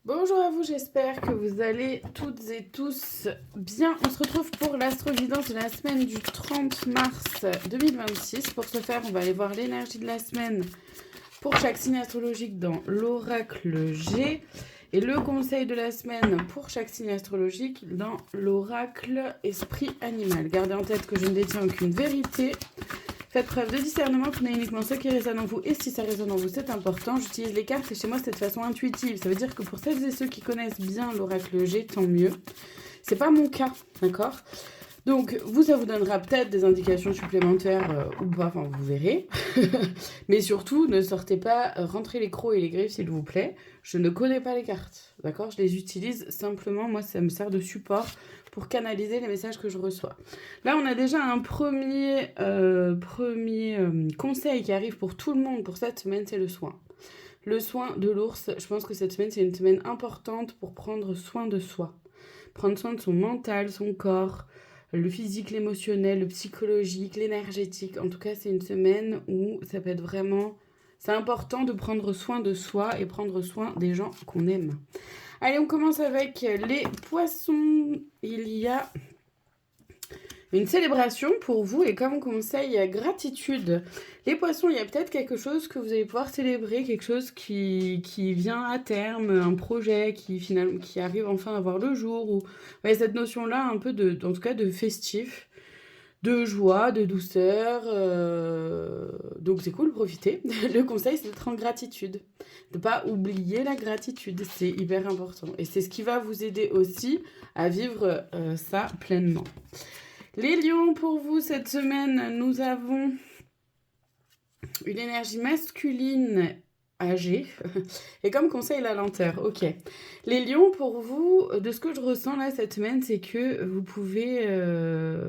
Bonjour à vous, j'espère que vous allez toutes et tous bien. On se retrouve pour l'astrovidence de la semaine du 30 mars 2026. Pour ce faire, on va aller voir l'énergie de la semaine pour chaque signe astrologique dans l'oracle G et le conseil de la semaine pour chaque signe astrologique dans l'oracle esprit animal. Gardez en tête que je ne détiens aucune vérité. Faites preuve de discernement, prenez uniquement ce qui résonne en vous, et si ça résonne en vous, c'est important. J'utilise les cartes et chez moi, c'est de façon intuitive. Ça veut dire que pour celles et ceux qui connaissent bien l'oracle G, tant mieux. C'est pas mon cas, d'accord? Donc, ça vous donnera peut-être des indications supplémentaires ou pas, enfin, vous verrez. Mais surtout, ne sortez pas, rentrez les crocs et les griffes, s'il vous plaît. Je ne connais pas les cartes, d'accord? Je les utilise simplement, moi, ça me sert de support pour canaliser les messages que je reçois. Là, on a déjà un premier conseil qui arrive pour tout le monde pour cette semaine, c'est le soin. Le soin de l'ours, je pense que cette semaine, c'est une semaine importante pour prendre soin de soi. Prendre soin de son mental, son corps, le physique, l'émotionnel, le psychologique, l'énergétique. En tout cas, c'est une semaine où ça peut être vraiment... C'est important de prendre soin de soi et prendre soin des gens qu'on aime. Allez, on commence avec les poissons. Il y a une célébration pour vous et comme conseil, gratitude. Les poissons, il y a peut-être quelque chose que vous allez pouvoir célébrer, quelque chose qui vient à terme, un projet qui arrive enfin à voir le jour. Ou ouais, cette notion-là, un peu en tout cas de festif, de joie, de douceur. Donc c'est cool, profitez. Le conseil, c'est d'être en gratitude. De ne pas oublier la gratitude, c'est hyper important. Et c'est ce qui va vous aider aussi à vivre ça pleinement. Les lions, pour vous, cette semaine, nous avons une énergie masculine âgée. Et comme conseil, la lenteur. Ok. Les lions, pour vous, de ce que je ressens là cette semaine, c'est que vous pouvez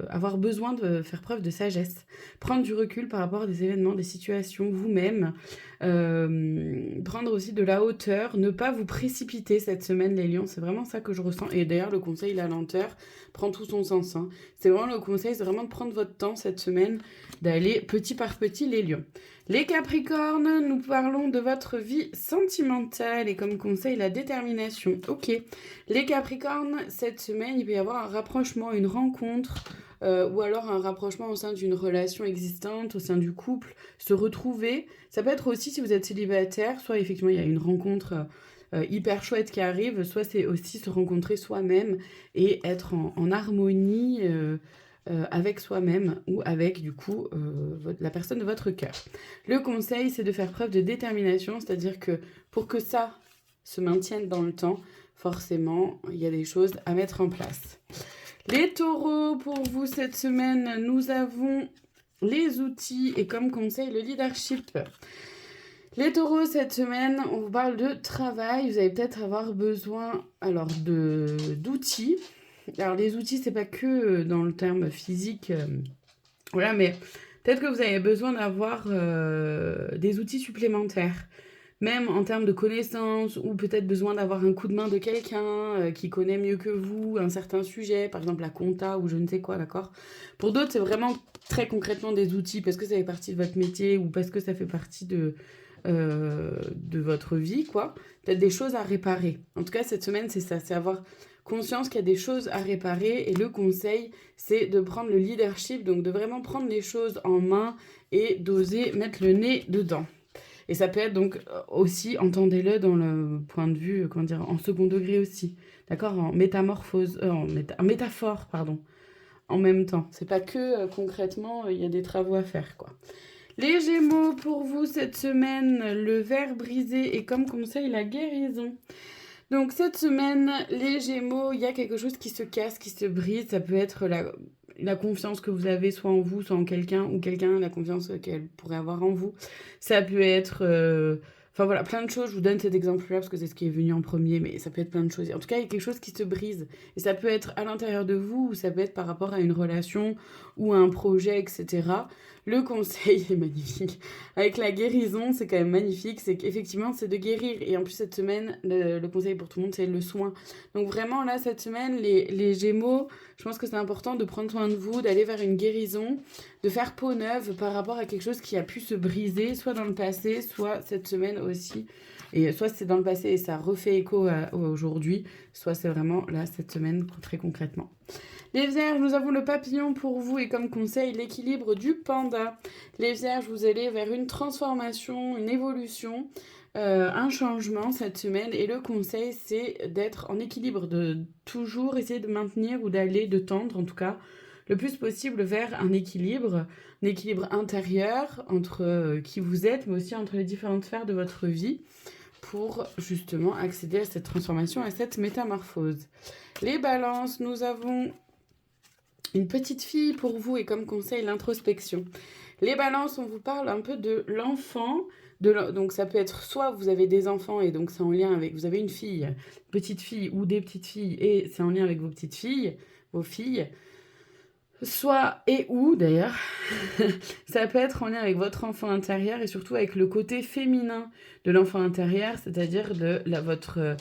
avoir besoin de faire preuve de sagesse. Prendre du recul par rapport à des événements, des situations, vous-même. Prendre aussi de la hauteur. Ne pas vous précipiter cette semaine, les lions. C'est vraiment ça que je ressens. Et d'ailleurs, le conseil, la lenteur, prend tout son sens. Hein. C'est vraiment le conseil, c'est vraiment de prendre votre temps cette semaine, d'aller petit par petit, les lions. Les Capricornes, nous parlons de votre vie sentimentale et comme conseil, la détermination. Ok, les Capricornes, cette semaine, il peut y avoir un rapprochement, une rencontre ou alors un rapprochement au sein d'une relation existante, au sein du couple, se retrouver. Ça peut être aussi si vous êtes célibataire, soit effectivement il y a une rencontre hyper chouette qui arrive, soit c'est aussi se rencontrer soi-même et être en harmonie avec soi-même ou avec du coup la personne de votre cœur. Le conseil, c'est de faire preuve de détermination, c'est-à-dire que pour que ça se maintienne dans le temps, forcément, il y a des choses à mettre en place. Les taureaux, pour vous cette semaine, nous avons les outils et comme conseil, le leadership. Les taureaux, cette semaine, on vous parle de travail. Vous allez peut-être avoir besoin alors d'outils. Alors les outils, c'est pas que dans le terme physique, voilà, mais peut-être que vous avez besoin d'avoir des outils supplémentaires, même en termes de connaissances, ou peut-être besoin d'avoir un coup de main de quelqu'un qui connaît mieux que vous un certain sujet, par exemple la compta ou je ne sais quoi, d'accord? Pour d'autres, c'est vraiment très concrètement des outils parce que ça fait partie de votre métier ou parce que ça fait partie de votre vie, quoi. Peut-être des choses à réparer. En tout cas, cette semaine, c'est ça, c'est avoir conscience qu'il y a des choses à réparer et le conseil, c'est de prendre le leadership, donc de vraiment prendre les choses en main et d'oser mettre le nez dedans. Et ça peut être donc aussi, entendez-le dans le point de vue, comment dire, en second degré aussi, d'accord, en métamorphose, en métaphore, pardon, en même temps. C'est pas que concrètement, il y a des travaux à faire, quoi. Les Gémeaux, pour vous, cette semaine, le verre brisé et comme conseil, la guérison. Donc cette semaine, les Gémeaux, il y a quelque chose qui se casse, qui se brise. Ça peut être la confiance que vous avez soit en vous, soit en quelqu'un, ou quelqu'un la confiance qu'elle pourrait avoir en vous. Ça peut être... Enfin voilà, plein de choses. Je vous donne cet exemple-là parce que c'est ce qui est venu en premier, mais ça peut être plein de choses. En tout cas, il y a quelque chose qui se brise. Et ça peut être à l'intérieur de vous, ou ça peut être par rapport à une relation ou à un projet, etc. Le conseil est magnifique. Avec la guérison, c'est quand même magnifique. C'est qu'effectivement, c'est de guérir. Et en plus, cette semaine, le conseil pour tout le monde, c'est le soin. Donc vraiment, là, cette semaine, les Gémeaux, je pense que c'est important de prendre soin de vous, d'aller vers une guérison, de faire peau neuve par rapport à quelque chose qui a pu se briser, soit dans le passé, soit cette semaine aussi, Et soit c'est dans le passé et ça refait écho à aujourd'hui, soit c'est vraiment là, cette semaine, très concrètement. Les Vierges, nous avons le papillon pour vous et comme conseil, l'équilibre du panda. Les Vierges, vous allez vers une transformation, une évolution, un changement cette semaine. Et le conseil, c'est d'être en équilibre, de toujours essayer de maintenir ou d'aller, de tendre en tout cas, le plus possible vers un équilibre intérieur entre qui vous êtes, mais aussi entre les différentes sphères de votre vie pour justement accéder à cette transformation, à cette métamorphose. Les balances, nous avons une petite fille pour vous et comme conseil, l'introspection. Les balances, on vous parle un peu de l'enfant. Donc ça peut être soit vous avez des enfants et donc c'est en lien avec... Vous avez une fille, petite fille ou des petites filles et c'est en lien avec vos petites filles, vos filles. Soit et ou d'ailleurs, ça peut être en lien avec votre enfant intérieur et surtout avec le côté féminin de l'enfant intérieur, c'est-à-dire votre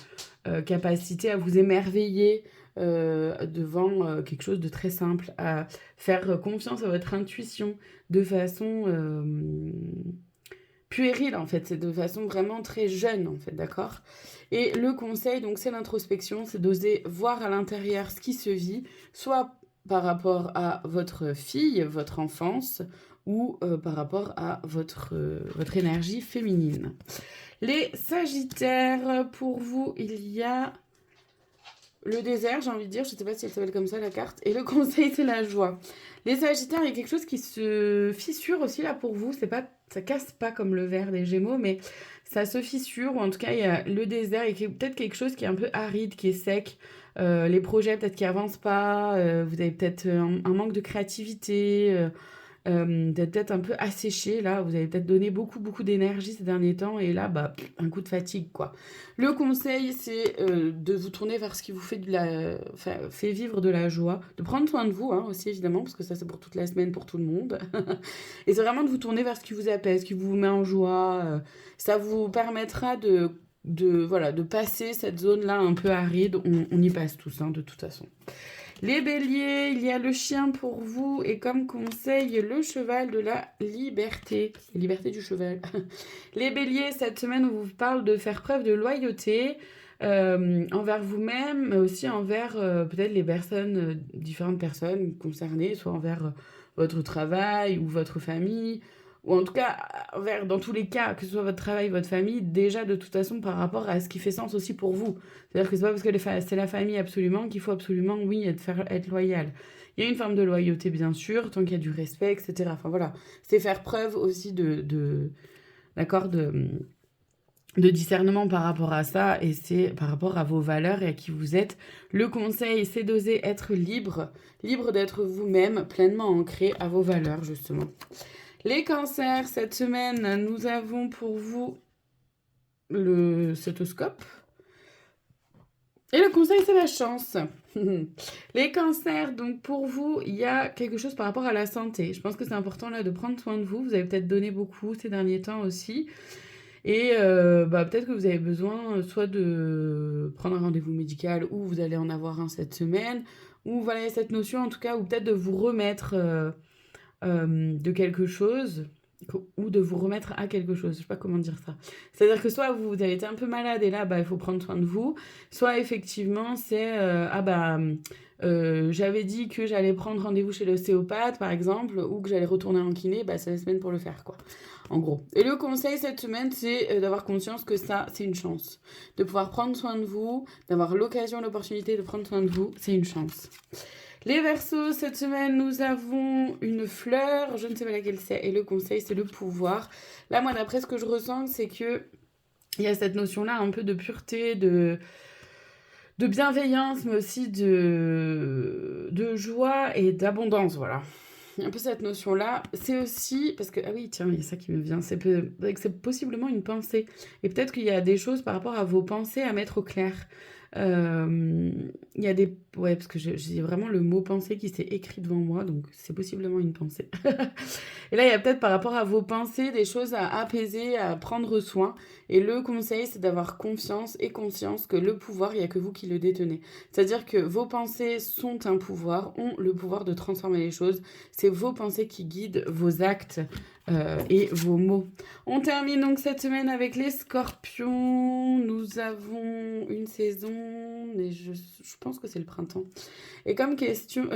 capacité à vous émerveiller devant quelque chose de très simple, à faire confiance à votre intuition de façon puérile en fait, c'est de façon vraiment très jeune en fait, d'accord? Et le conseil, donc c'est l'introspection, c'est d'oser voir à l'intérieur ce qui se vit, soit par rapport à votre fille, votre enfance, ou par rapport à votre énergie féminine. Les Sagittaires, pour vous, il y a le désert, j'ai envie de dire, je ne sais pas si elle s'appelle comme ça la carte, et le conseil, c'est la joie. Les Sagittaires, il y a quelque chose qui se fissure aussi là pour vous, ça casse pas comme le verre des Gémeaux, mais ça se fissure, ou en tout cas, il y a le désert, et peut-être quelque chose qui est un peu aride, qui est sec, les projets peut-être qui avancent pas, vous avez peut-être un manque de créativité, d'être peut-être un peu asséché là, vous avez peut-être donné beaucoup d'énergie ces derniers temps et là un coup de fatigue quoi. Le conseil c'est de vous tourner vers ce qui vous fait fait vivre de la joie, de prendre soin de vous hein, aussi évidemment parce que ça c'est pour toute la semaine pour tout le monde et c'est vraiment de vous tourner vers ce qui vous apaise, ce qui vous met en joie, ça vous permettra de passer cette zone là un peu aride, on y passe tous hein, de toute façon. Les béliers, il y a le chien pour vous et comme conseil, le cheval de la liberté. La liberté du cheval. Les béliers, cette semaine, on vous parle de faire preuve de loyauté envers vous-même, mais aussi envers peut-être les personnes, différentes personnes concernées, soit envers votre travail ou votre famille, ou en tout cas, dans tous les cas, que ce soit votre travail, votre famille, déjà de toute façon par rapport à ce qui fait sens aussi pour vous. C'est-à-dire que c'est pas parce que c'est la famille absolument qu'il faut absolument, oui, être loyal. Il y a une forme de loyauté, bien sûr, tant qu'il y a du respect, etc. Enfin voilà, c'est faire preuve aussi d'accord, de discernement par rapport à ça, et c'est par rapport à vos valeurs et à qui vous êtes. Le conseil, c'est d'oser être libre d'être vous-même, pleinement ancré à vos valeurs, justement. Les cancers, cette semaine, nous avons pour vous le stéthoscope. Et le conseil, c'est la chance. Les cancers, donc pour vous, il y a quelque chose par rapport à la santé. Je pense que c'est important là de prendre soin de vous. Vous avez peut-être donné beaucoup ces derniers temps aussi. Et peut-être que vous avez besoin soit de prendre un rendez-vous médical ou vous allez en avoir un cette semaine. Ou voilà, il y a cette notion en tout cas, ou peut-être de vous remettre... de quelque chose ou de vous remettre à quelque chose. Je sais pas comment dire ça. C'est-à-dire que soit vous avez été un peu malade et là, il faut prendre soin de vous. Soit effectivement, c'est j'avais dit que j'allais prendre rendez-vous chez l'ostéopathe, par exemple, ou que j'allais retourner en kiné, c'est la semaine pour le faire, quoi. En gros. Et le conseil cette semaine, c'est d'avoir conscience que ça, c'est une chance. De pouvoir prendre soin de vous, d'avoir l'occasion, l'opportunité de prendre soin de vous, c'est une chance. Les Verseaux, cette semaine, nous avons une fleur, je ne sais pas laquelle c'est, et le conseil, c'est le pouvoir. Là, moi, d'après ce que je ressens, c'est que il y a cette notion-là un peu de pureté, de bienveillance, mais aussi de joie et d'abondance, voilà. Il y a un peu cette notion-là. C'est aussi, parce que, ah oui, tiens, il y a ça qui me vient, c'est possiblement une pensée. Et peut-être qu'il y a des choses par rapport à vos pensées à mettre au clair. Il y a des... Ouais, parce que j'ai vraiment le mot pensée qui s'est écrit devant moi, donc c'est possiblement une pensée. Et là, il y a peut-être par rapport à vos pensées des choses à apaiser, à prendre soin. Et le conseil, c'est d'avoir confiance et conscience que le pouvoir, il n'y a que vous qui le détenez. C'est-à-dire que vos pensées sont un pouvoir, ont le pouvoir de transformer les choses. C'est vos pensées qui guident vos actes et vos mots. On termine donc cette semaine avec les scorpions. Nous avons une saison, mais je pense que c'est le printemps. Et comme question...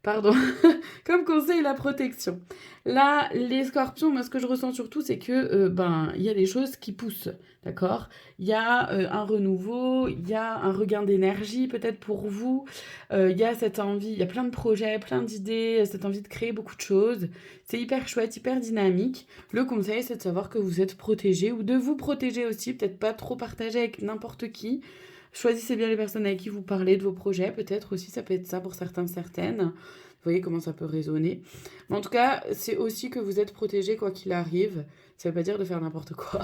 Pardon, comme conseil, la protection. Là, les scorpions, moi, ce que je ressens surtout, c'est que, il y a des choses qui poussent, d'accord? Il y a un renouveau, il y a un regain d'énergie, peut-être pour vous. Il y a cette envie, il y a plein de projets, plein d'idées, cette envie de créer beaucoup de choses. C'est hyper chouette, hyper dynamique. Le conseil, c'est de savoir que vous êtes protégé ou de vous protéger aussi, peut-être pas trop partager avec n'importe qui. Choisissez bien les personnes avec qui vous parlez de vos projets, peut-être aussi, ça peut être ça pour certains, certaines. Vous voyez comment ça peut résonner. Mais en tout cas, c'est aussi que vous êtes protégé quoi qu'il arrive. Ça veut pas dire de faire n'importe quoi.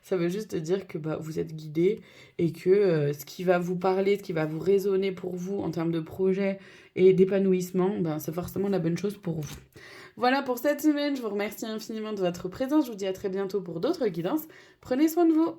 Ça veut juste dire que vous êtes guidé et que ce qui va vous parler, ce qui va vous résonner pour vous en termes de projet et d'épanouissement, c'est forcément la bonne chose pour vous. Voilà pour cette semaine. Je vous remercie infiniment de votre présence. Je vous dis à très bientôt pour d'autres guidances. Prenez soin de vous.